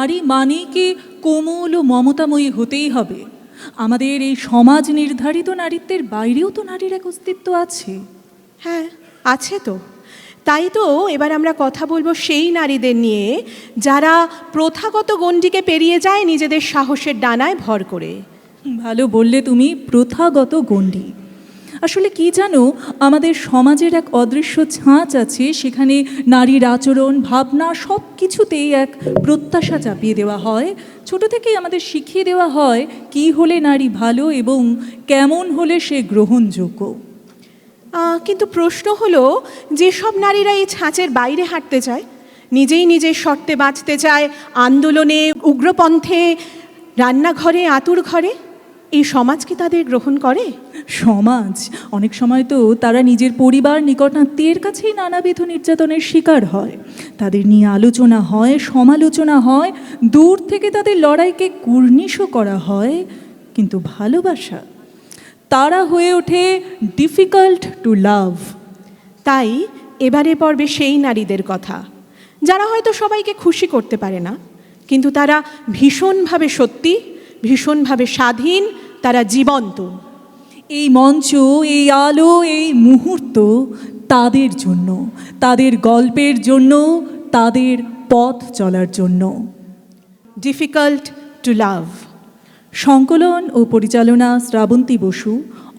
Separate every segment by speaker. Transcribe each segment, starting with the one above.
Speaker 1: নারী মানে কি কোমল ও মমতাময়ী হতেই হবে? আমাদের এই সমাজ নির্ধারিত নারীত্বের বাইরেও তো নারীর এক অস্তিত্ব আছে।
Speaker 2: হ্যাঁ, আছে তো। তাই তো এবার আমরা কথা বলবো সেই নারীদের নিয়ে যারা প্রথাগত গণ্ডিকে পেরিয়ে যায় নিজেদের সাহসের ডানায় ভর করে।
Speaker 1: ভালো বললে তুমি, প্রথাগত গণ্ডি। আসলে কি জানো, আমাদের সমাজের এক অদৃশ্য ছাঁচ আছে, সেখানে নারীর আচরণ, ভাবনা সব কিছুতেই এক প্রত্যাশা চাপিয়ে দেওয়া হয়। ছোট থেকেই আমাদের শিখিয়ে দেওয়া হয় কি হলে নারী ভালো এবং কেমন হলে সে গ্রহণযোগ্য।
Speaker 2: কিন্তু প্রশ্ন হলো, যেসব নারীরা এই ছাঁচের বাইরে হাঁটতে চায়, নিজেই নিজের শর্তে বাঁচতে চায়, আন্দোলনে, উগ্রপন্থে, রান্নাঘরে, আতুর ঘরে, এই সমাজ কি তাদের গ্রহণ করে?
Speaker 1: সমাজ অনেক সময় তো তারা নিজের পরিবার, নিকটাত্মীয়ের কাছেই নানাবিধ নির্যাতনের শিকার হয়। তাদের নিয়ে আলোচনা হয়, সমালোচনা হয়, দূর থেকে তাদের লড়াইকে কুর্নিশও করা হয়। কিন্তু ভালোবাসা, তারা হয়ে ওঠে ডিফিকাল্ট টু লাভ।
Speaker 2: তাই এবারে পর্বে সেই নারীদের কথা, যারা হয়তো সবাইকে খুশি করতে পারে না, কিন্তু তারা ভীষণভাবে সত্যি, ভীষণভাবে স্বাধীন, তারা জীবন্ত।
Speaker 1: এই মঞ্চ, এই আলো, এই মুহূর্ত তাদের জন্য, তাদের গল্পের জন্য, তাদের পথ চলার জন্য।
Speaker 2: ডিফিকাল্ট টু লাভ।
Speaker 1: সংকলন ও পরিচালনা শ্রাবন্তী বসু।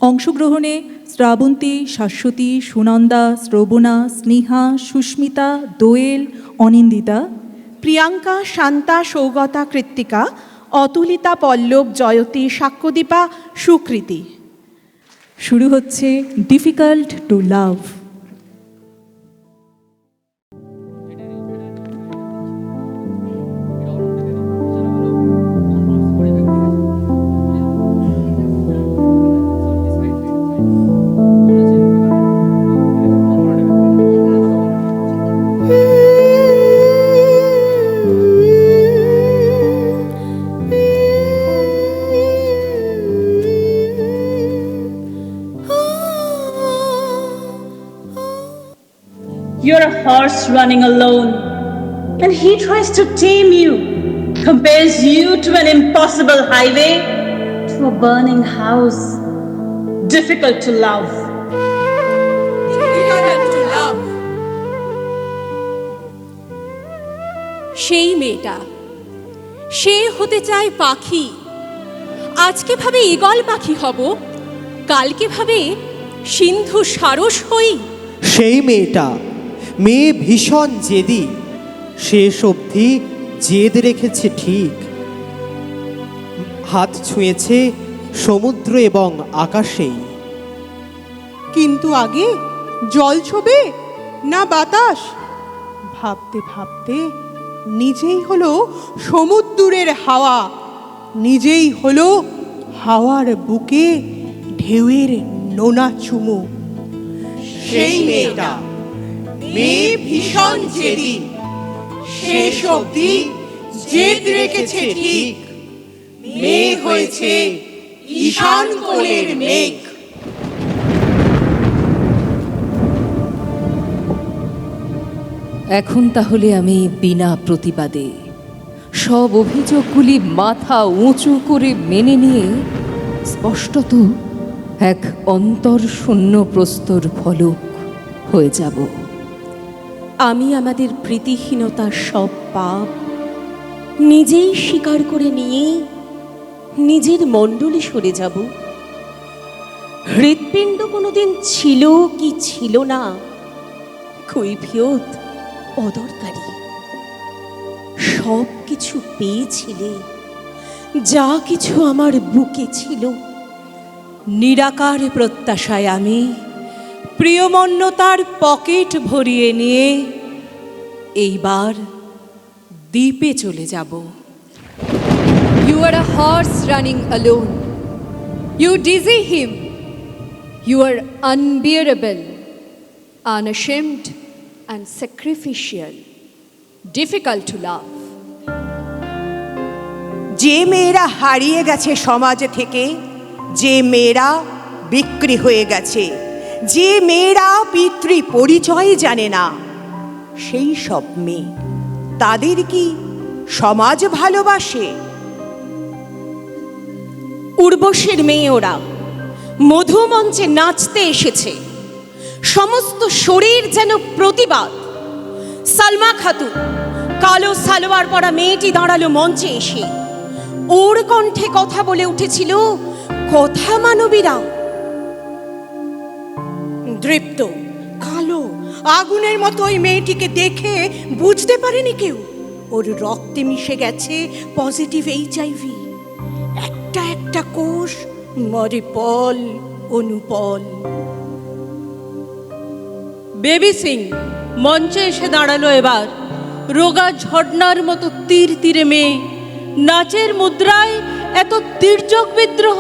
Speaker 1: অংশগ্রহণে শ্রাবন্তী, শাশ্বতী, সুনন্দা, শ্রবণা, স্নেহা, সুস্মিতা, দোয়েল, অনিন্দিতা,
Speaker 2: প্রিয়াঙ্কা, শান্তা, সৌগতা, কৃত্তিকা, অতুলিতা, পল্লব, জয়তী, সাক্ষ্যদীপা, সুকৃতি।
Speaker 1: শুরু হচ্ছে difficult to love.
Speaker 3: You're a horse running alone, and he tries to tame you, compares you to an impossible highway, to a burning house. Difficult to love.
Speaker 4: সেই মেয়েটা, সে হতে চায় পাখি। আজকে ভাবে ঈগল পাখি হব, কালকে ভাবে সিন্ধু সারস হই।
Speaker 5: সেই মেয়েটা, মেয়ে ভীষণ জেদি, শেষ অবধি জেদ রেখেছে ঠিক। হাত ছুঁয়েছে সমুদ্র এবং আকাশেই।
Speaker 6: কিন্তু আগে জল ছোবে না বাতাস, ভাবতে ভাবতে নিজেই হলো সমুদ্রের হাওয়া, নিজেই হলো হাওয়ার বুকে ঢেউয়ের নোনা চুমু।
Speaker 7: সেই মেয়েটা, মেয়ে ভীষণ জেদি, শেষ অবধি জেদ রেখেছে ঠিক। মেয়ে হয়েছে ঈশান কোণের মেঘ।
Speaker 8: এখন তাহলে আমি বিনা প্রতিবাদে সব অভিযোগগুলি মাথা উঁচু করে মেনে নিয়ে স্পষ্টত এক অন্তর্শূন্য প্রস্তর ফলক হয়ে যাব।
Speaker 4: আমি আমাদের প্রীতিহীনতার সব পাপ নিজেই স্বীকার করে নিয়ে নিজের মণ্ডলে সরে যাব। হৃৎপিণ্ড কোনোদিন ছিল কি ছিল না, কৈফিয়ত অদরকারি। সব কিছু পেয়েছিলে, যা কিছু আমার বুকে ছিল। নিরাকার প্রত্যাশায় আমি প্রিয়মন্যতার পকেট ভরিয়ে নিয়ে এইবার দ্বীপে চলে যাব।
Speaker 9: You are a horse running alone. You dizzy him. You are unbearable, unashamed and sacrificial. Difficult to love.
Speaker 7: যে মেয়েরা হারিয়ে গেছে সমাজ থেকে, যে মেয়েরা বিক্রি হয়ে গেছে, যে মেয়েরা পিতৃ পরিচয় জানে না, সেই সব মেয়ে, তাদের কি সমাজ ভালোবাসে।
Speaker 2: উর্বশীর মেয়ে ওরা মধুমঞ্চে নাচতে এসেছে, সমস্ত শরীর যেন প্রতিবাদ। সালমা খাতুন, কালো সালোয়ার পরা মেয়েটি দাঁড়ালো মঞ্চে এসে, ওর কণ্ঠে কথা বলে উঠেছিল কথা মানবীরা। দৃপ্ত, কালো, আগুনের মতো ওই মেয়েটিকে দেখে বুঝতে পারেনি কেউ ওর রক্তে মিশে গেছে পজিটিভ HIV। একটা একটা কোষ মরে পল অনুপল।
Speaker 3: বেবি সিং মঞ্চে এসে দাঁড়ালো এবার, রোগা ঝর্ণার মতো তীর তীরে মেয়ে, নাচের মুদ্রায় এত তির্যক বিদ্রোহ।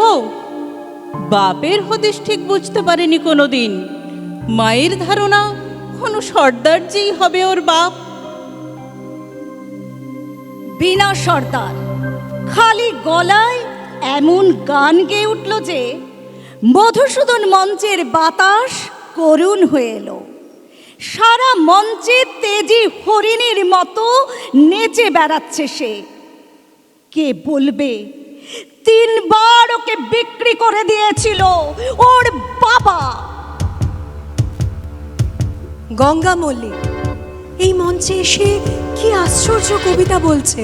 Speaker 3: বাপের হদিশ ঠিক বুঝতে পারেনি কোনোদিন, মায়ের ধারণা কোনো সর্দারজিই হবে ওর বাপ।
Speaker 10: বিনা সর্দার খালি গলায় এমন গান গেয়ে উঠল যে মধুসূদন মঞ্চের বাতাস করুণ হয়ে এলো। সারা মঞ্চে তেজি হরিণীর মতো নেচে বেড়াচ্ছে সে। কে বলবে 3 বার ওকে বিক্রি করে দিয়েছিল ওর বাবা।
Speaker 2: গঙ্গা মল্লিক এই মঞ্চে এসে কি আশ্চর্য কবিতা বলছে।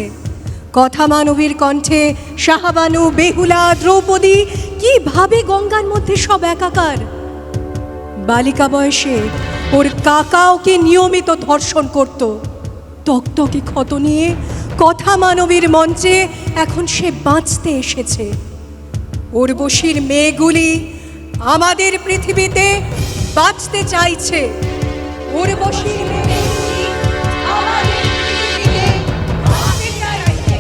Speaker 2: কথা মানবীর কণ্ঠে শাহাবানু, বেহুলা, দ্রৌপদী কিভাবে গঙ্গার মধ্যে সব একাকার। বালিকা বয়সে ওর কাকা ওকে নিয়মিত ধর্ষণ করত। তকতকে ক্ষত নিয়ে কথা মানবীর মঞ্চে এখন সে বাঁচতে এসেছে। উর্বশীর মেয়েগুলি আমাদের পৃথিবীতে বাঁচতে চাইছে। উর্বশীর মেয়েগুলি আমাদের পৃথিবীতে বাঁচতে চাইছে।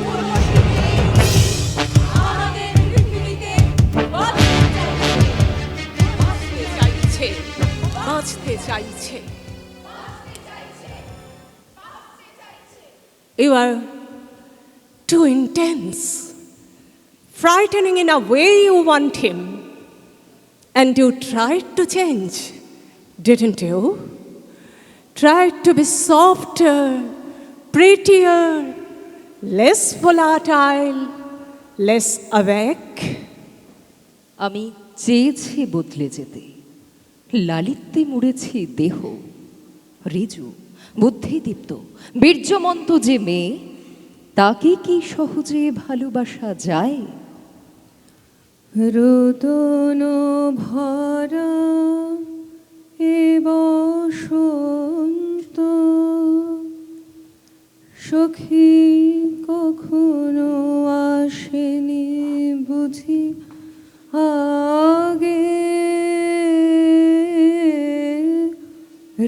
Speaker 2: উর্বশীর মেয়েগুলি আমাদের পৃথিবীতে বাঁচতে চাইছে। বাঁচতে চাইছে। You are too intense, frightening in a way you want him, and you tried to change, didn't you? Tried to be softer, prettier, less volatile, less awake.
Speaker 8: আমি চেয়েছি বদলে যেতে, লালিত্যে মুড়েছি দেহ। রিজু, বুদ্ধিদীপ্ত, বীর্যমন্ত যে মেয়ে, তাকে কি সহজে ভালোবাসা যায়? রোদন ভরা এ বসন্ত, সখী কখনো আসেনি বুঝি আগে।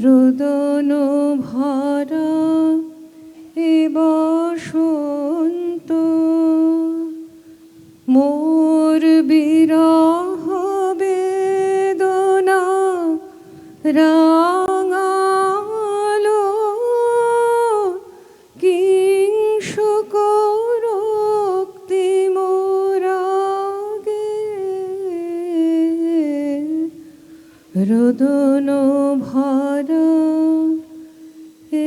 Speaker 8: রোদন ভরা এ বসন্ত, মোর বিরহ বেদনা রাঙালো, কিংশুক রক্তি মোরাগে। রোদন ভরা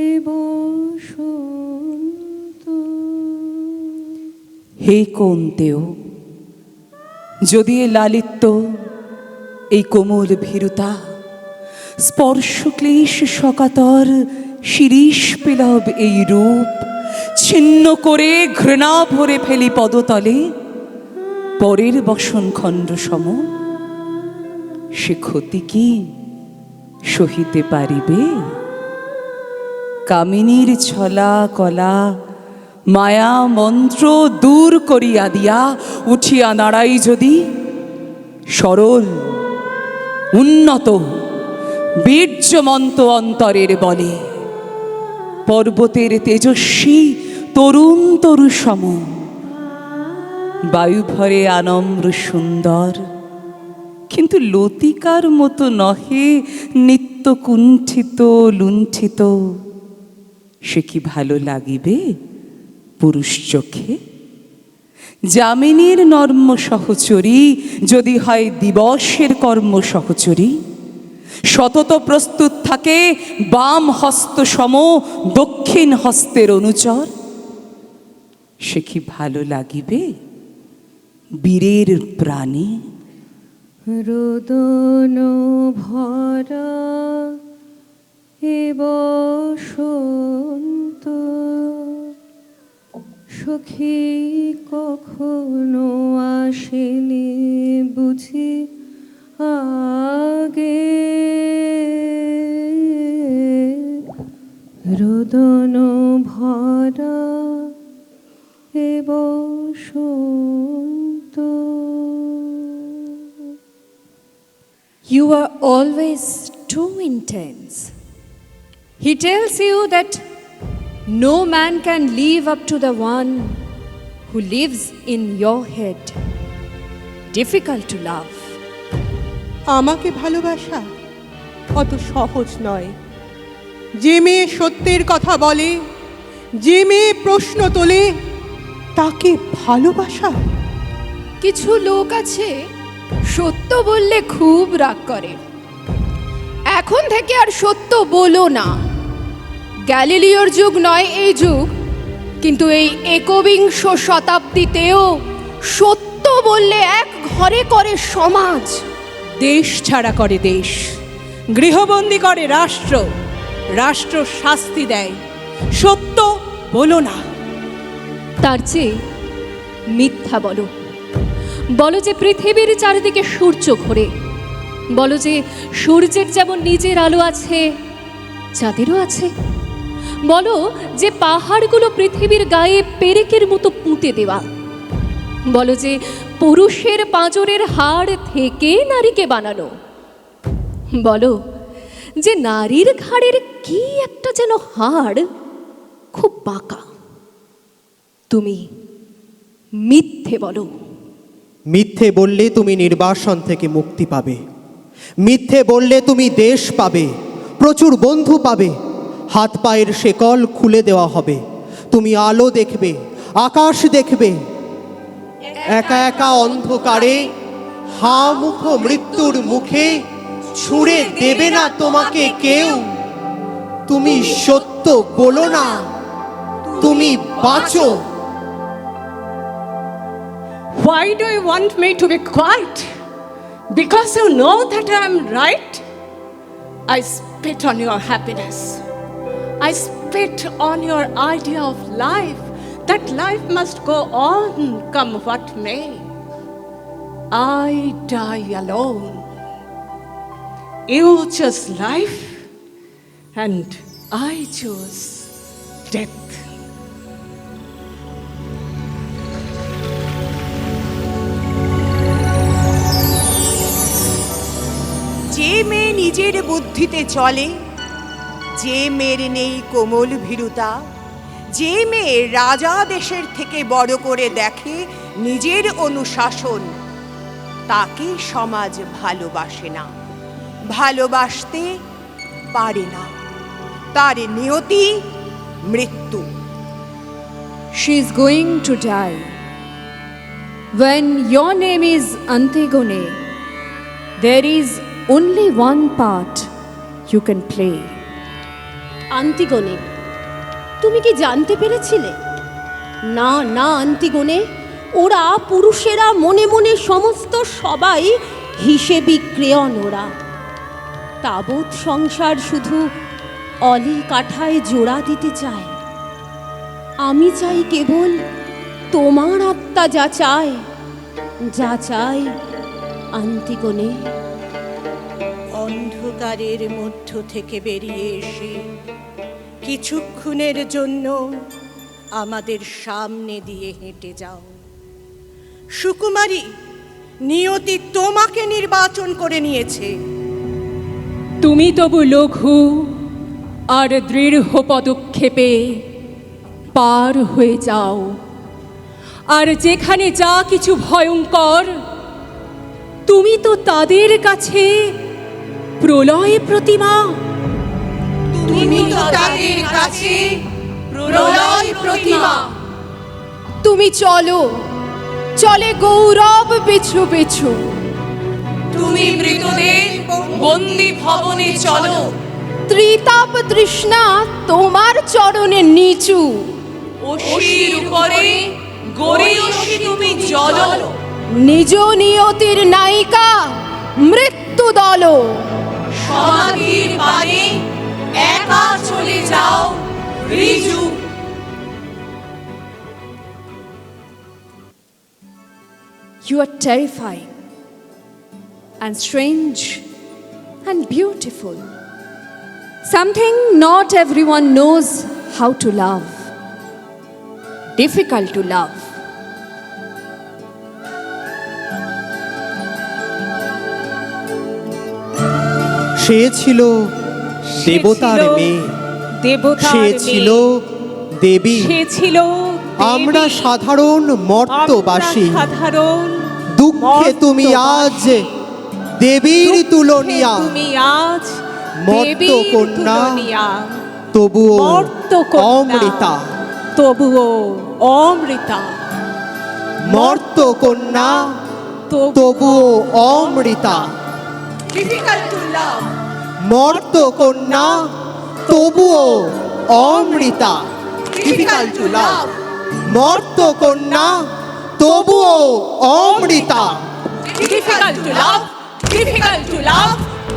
Speaker 8: এ বসন্ত।
Speaker 11: হে কোন্তেও, যদি এ লালিত্য, এই কোমল ভীরুতা, স্পর্শক্লেশ সকাতর শিরীষ পেলব এই রূপ ছিন্ন করে ঘৃণা ভরে ফেলি পদতলে পরের বসনখণ্ড সম, সে ক্ষতি কি সহিতে পারিবে? কামিনীর ছলা কলা মায়া মন্ত্র দূর করিয়া দিয়া উঠিয়া দাঁড়াই যদি সরল উন্নত বীর্যমন্ত অন্তরের বলে, পর্বতের তেজস্বী তরুণ তরু সম, বায়ুভরে আনম্র সুন্দর, কিন্তু লতিকার মতো নহে নিত্য কুণ্ঠিত লুণ্ঠিত, সে কি ভালো লাগিবে পুরুষ চোখে? যামিনীর নর্ম সহচরী যদি হয় দিবসের কর্ম সহচরী, সতত প্রস্তুত থাকে বাম হস্ত সম দক্ষিণ হস্তের অনুচর। সে কি ভালো লাগিবে বীরের প্রাণে?
Speaker 8: রোদন ভরা এ বসন্ত, সখী কখনো আসেনি বুঝি আগে। রোদন ভরা এ বসন্ত।
Speaker 9: You are always too intense. He tells you that no man can live up to the one who lives in your head. Difficult to love.
Speaker 6: আমাকে ভালোবাসা অত সহজ নয়। যে মেয়ে সত্যের কথা বলে, যে মেয়ে প্রশ্ন তোলে, তাকে ভালোবাসা?
Speaker 4: কিছু লোক আছে সত্য বললে খুব রাগ করে। এখন থেকে আর সত্য বলো না। গ্যালিলিওর যুগ নয় এই যুগ, কিন্তু এই একবিংশ শতাব্দীতেও সত্য বললে এক ঘরে করে সমাজ,
Speaker 2: দেশ ছাড়া করে দেশ, গৃহবন্দী করে রাষ্ট্র, রাষ্ট্র শাস্তি দেয়। সত্য বলো না।
Speaker 4: তার চেয়ে মিথ্যা বলো। বলো যে পৃথিবীর চারিদিকে সূর্য ঘোরে। বলো যে সূর্যের যেমন নিজের আলো আছে, চাঁদেরও আছে। বলো যে পাহাড়গুলো পৃথিবীর গায়ে পেরেকের মতো পুঁতে দেওয়া। বলো যে পুরুষের পাঁজরের হাড় থেকে নারীকে বানানো। বলো যে নারীর ঘাড়ের কি একটা যেন হাড় খুব বাঁকা। তুমি মিথ্যে বলো।
Speaker 5: মিথ্যে বললে তুমি নির্বাসন থেকে মুক্তি পাবে। মিথ্যে বললে তুমি দেশ পাবে, প্রচুর বন্ধু পাবে, হাত পায়ের শেকল খুলে দেওয়া হবে। তুমি আলো দেখবে, আকাশ দেখবে। একা একা অন্ধকারে হা মুখ মৃত্যুর মুখে ছুঁড়ে দেবে না তোমাকে কেউ। তুমি সত্য বলো না, তুমি বাঁচো।
Speaker 2: Why do you want me to be quiet? Because you know that I am right? I spit on your happiness. I spit on your idea of life, that life must go on, come what may. I die alone. You choose life, and I choose death.
Speaker 7: যে মেয়ে নিজের বুদ্ধিতে চলে, যে মেয়ের নেই কোমল ভীরুতা, যে মেয়ে রাজা দেশের থেকে বড় করে দেখে নিজের অনুশাসন, তাকে সমাজ ভালোবাসে না, ভালোবাসতে পারে না। তার নিয়তি মৃত্যু।
Speaker 9: She is going to die. When your name is Antigone, there is only one part you can play.
Speaker 10: আন্তিগণে, তুমি কি জানতে পেরেছিলে? না না আন্তিগণে, ওরা পুরুষেরা মনে মনে সমস্ত সবাই হিসেবি ক্রেয়ন। ওরা তাবৎ সংসার শুধু অলি কাঠায় জোড়া দিতে চায়। আমি চাই কেবল তোমার আত্মা যা চায়, যা চাই আন্তিগণে। অন্ধকারের মধ্য থেকে বেরিয়ে এসে কিছুক্ষণের জন্য আমাদের সামনে দিয়ে হেঁটে যাও। সুকুমারী, নিয়তি তোমাকে নির্বাচন করে নিয়েছে।
Speaker 4: তুমি তবু লঘু আর দৃঢ় পদক্ষেপে পার হয়ে যাও। আর যেখানে যা কিছু ভয়ঙ্কর, তুমি তো তাদের কাছে প্রলয় প্রতিমা।
Speaker 7: তুমি তো তাদের কাছে প্রলয় প্রতিমা।
Speaker 4: তুমি চলো, চলে গৌরব পিছু পিছু।
Speaker 7: তুমি মৃতদের বন্দি ভবনে চলো।
Speaker 4: ত্রিতাপ তৃষ্ণা তোমার চরণে নিচু।
Speaker 11: অসির উপরে গড়িয়েছি তুমি জল,
Speaker 4: নিজ নিয়তির নায়িকা মৃত্যু দল।
Speaker 11: সমাধির বাড়ি একা চলে যাও Riju.
Speaker 9: You are terrifying and strange and beautiful. Something not everyone knows how to love. Difficult to love.
Speaker 5: সে ছিল দেবতার মেয়ে, সে ছিল দেবী,
Speaker 2: সে ছিল
Speaker 5: আমরা সাধারণ মর্তবাসী।
Speaker 2: সাধারণ
Speaker 5: দুঃখে তুমি আজ দেবীর তুলনিয়া,
Speaker 2: তুমি আজ
Speaker 5: মর্ত কন্যা
Speaker 2: তুলনিয়া,
Speaker 5: তবুও
Speaker 2: মর্ত কন্যা,
Speaker 5: অমৃতা,
Speaker 2: তবুও অমৃতা,
Speaker 5: মর্ত কন্যা তবুও অমৃতা,
Speaker 7: ডিফিকাল্ট টু লাভ,
Speaker 5: মর্ত কন্যা তবুও অমৃতা,
Speaker 7: ডিফিকাল্ট টু লাভ,
Speaker 5: মর্ত কন্যা তবুও Amrita.
Speaker 2: difficult to love, difficult to love,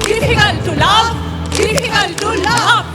Speaker 2: difficult to love, difficult to love.